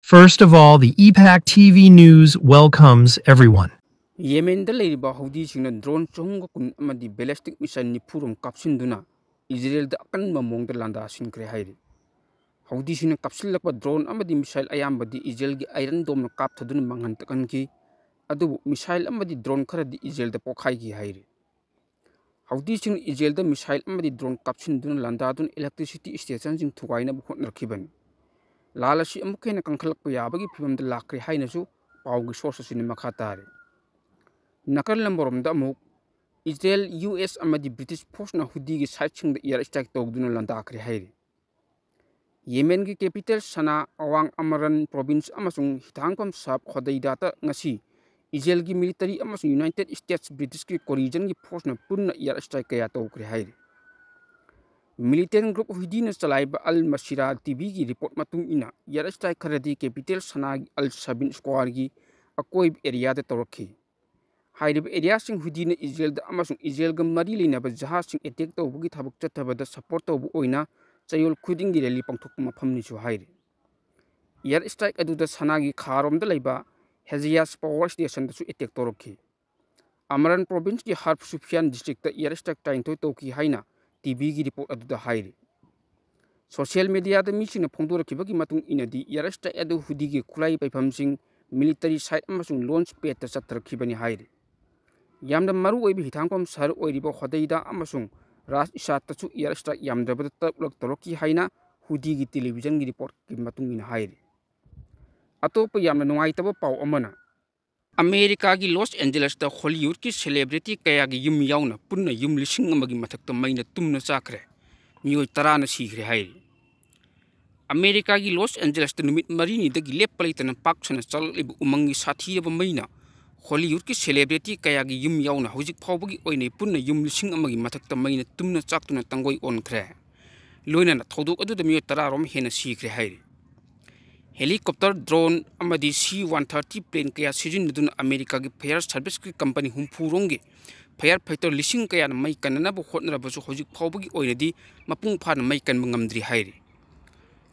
First of all, the EPAC TV News welcomes everyone. Yemen da leiriba Houthi singna drone chonga kun amadi ballistic missile ni phurum kapsinduna Israel da akan mamong da landa sinkre hairi. Houthi singna kapsilakpa drone amadi missile ayambadi Israel gi Iron Dome na kap thaduna manghantakan ki adubu missile amadi drone khara di Israel da pokhai gi hairi. Houthi singna Israel da missile amadi drone kapsinduna landa dun electricity station sing thugaina bu khotnar khiban. Lalashi amukena kankhalak pa yabagi phibam da lakri haina su pawgi source sin makhatare. Nakal lamborom da amuk Israel US amadi British force na Houthi gi side sing da air strike tawduna landa akri hairi. Yemen gi capital Sana awang Amaran province amasung hitangpam sab khodai data ngasi Israel gi military amasung United States British gi coalition gi force na punna air strike kaya tawkri hairi. Militant group Houthi na chalaiba Al Masira TV gi report matung ina air strike kharadi capital Sana Al Sabin square gi akoi area da tawrakhi. Hairib area sing Houthi na Israel da amasung Israel ga mari leinaba jahaz sing attack tawbugi thabak chathabada support tawbu oina chayol khuding gi rally pangthok mafam ni chu hairi. Air strike adu da Sana gi kharom da leiba Hezias power station da su attack tawrakhi. Amaran province gi Harb Sufyan district da air strike tain toy tawki haina TV gi report adu da hairi. Social media da mising na phongdorakibagi matung inadi air strike adu Houthi gi khulai paifam sing military site amasung launch pad ta chatrakhibani hairi. Yamda maru oibi hitangpam sar oiriba khodaida amasung ras isat tachu air strike yamdabada taplak toroki haina Houthi gi television gi report ki matung ina hairi. Atopa yamna nungaitaba paw amana America gi Los Angeles da Hollywood ki celebrity kaya gi yum yauna punna yum lising amagi mathakta maina tumna chakre mioi tarana sigre hairi. America gi Los Angeles da numit marini da gi leppalaitana pakchana chalibu umangi sathiyaba maina Hollywood ki celebrity kaya gi yum yauna hojik phawbagi oine punna yum lising amagi mathakta maina tumna chaktuna tangoi onkhre loina na thodok adu da mioi tararom hena sigre hairi. Helicopter drone amadi C-130 plane kaya sijinduna America gi fire service ki company humpurongi fire fighter lising kaya na mai kanana bu hotnarabasu hojik phawbagi oinadi mapung phana mai kan mangamdri hairi.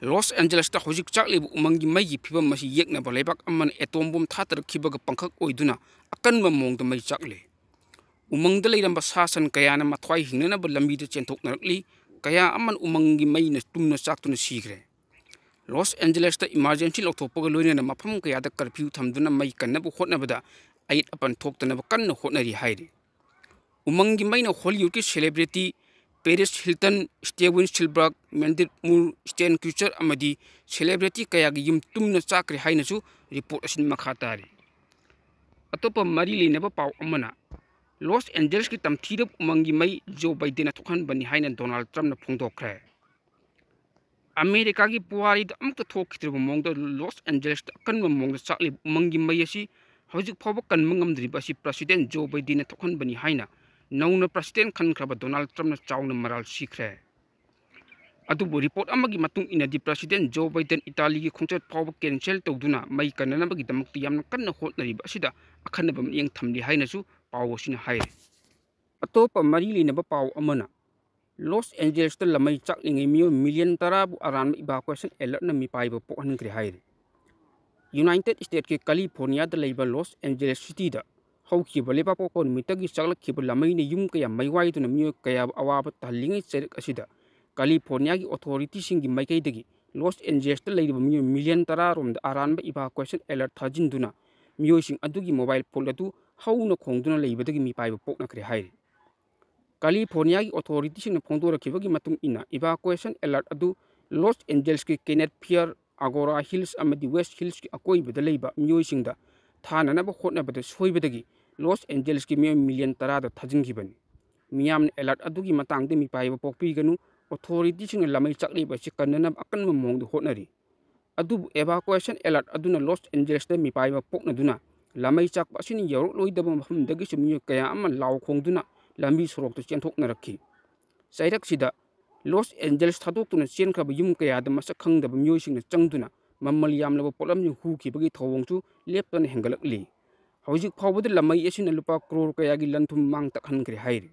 Los Angeles ta hojik chaklibu umangi mai gi phibam masi yekna ba leibak amman atom bomb thatar khibaga pangkhak oiduna akan mamong da mai chakle umang da leiramba sasan kaya na mathwai hingnana ba lambi da chenthok narakli kaya amman umangi mai na tumna chaktuna sigre. Los Angeles ta emergency lokthokpaga loina na mafam kaya da curfew thamduna mai kanna bu hotnabada ait apan thoktana ba kanna hotnari hairi. Umangi mai na Hollywood ki celebrity Paris Hilton, Steven Spielberg, Mandy Moore, Stan Kutcher amadi celebrity kaya gi yum tumna chakre haina su report asin makhatari. Atopa mari leinaba paw amana Los Angeles ki tamthirap umangi mai Joe Biden thokhan bani haina Donald Trump na phongdokkhre. America gi puari da amta thokhitriba mongda Los Angeles ta kan mongda chakli umangi mai asi hojik phawba kan mangamdri ba si president Joe Biden thokhan bani haina nauna president khan khraba Donald Trump na chawna maral sikre. Adubu report amagi matung ina di president Joe Biden Italy gi khongchat phawba cancel tawduna mai kanana bagi damakti yamna kanna hotnari ba sida akhanabam yeng thamli haina su pawosina haire. Atopa mari leinaba paw amana Los Angeles ta lamai chaklingai mio million tarabu aran evacuation alert na mi paiba pokhankri haire. United States ke California da leiba Los Angeles city da haukiba lepa poko mitagi chaklakhiba lamai ne yum kaya maiwai tuna mio kaya awaba talingai cherik asida California gi authority singi maikaidagi Los Angeles ta leiba mio million tararom da aran ba evacuation alert thajinduna mio sing adugi mobile phone adu hauna khongduna leibadagi mi paiba poknakri haire. California gi authority sing na phongdorakibagi matung ina evacuation alert adu Los Angeles ki Kenneth Pier Agora Hills amadi West Hills ki akoi bada leiba mio singda thana na ba khotna bada soibadagi Los Angeles ki mio million tarada thajingibani miyam alert adu gi matang de mi paiba pokpi ganu authority sing lamai chakli ba si kanana akan mamong de hotnari adu evacuation alert adu na Los Angeles de mi paiba pokna duna lamai chak ba sini yorok loidaba mafam dagi sumio kaya aman law khongduna lambi sorok to chenthok narakhi sairak sida Los Angeles thadok tuna chen khaba yum kaya da masak khangdaba mio sing na changduna mammal yamlaba polam ni hu ki bagi thawongchu leptan hengalakli hojik phawbada lamai asina lupa crore kaya gi lanthum mang takhan kri hairi.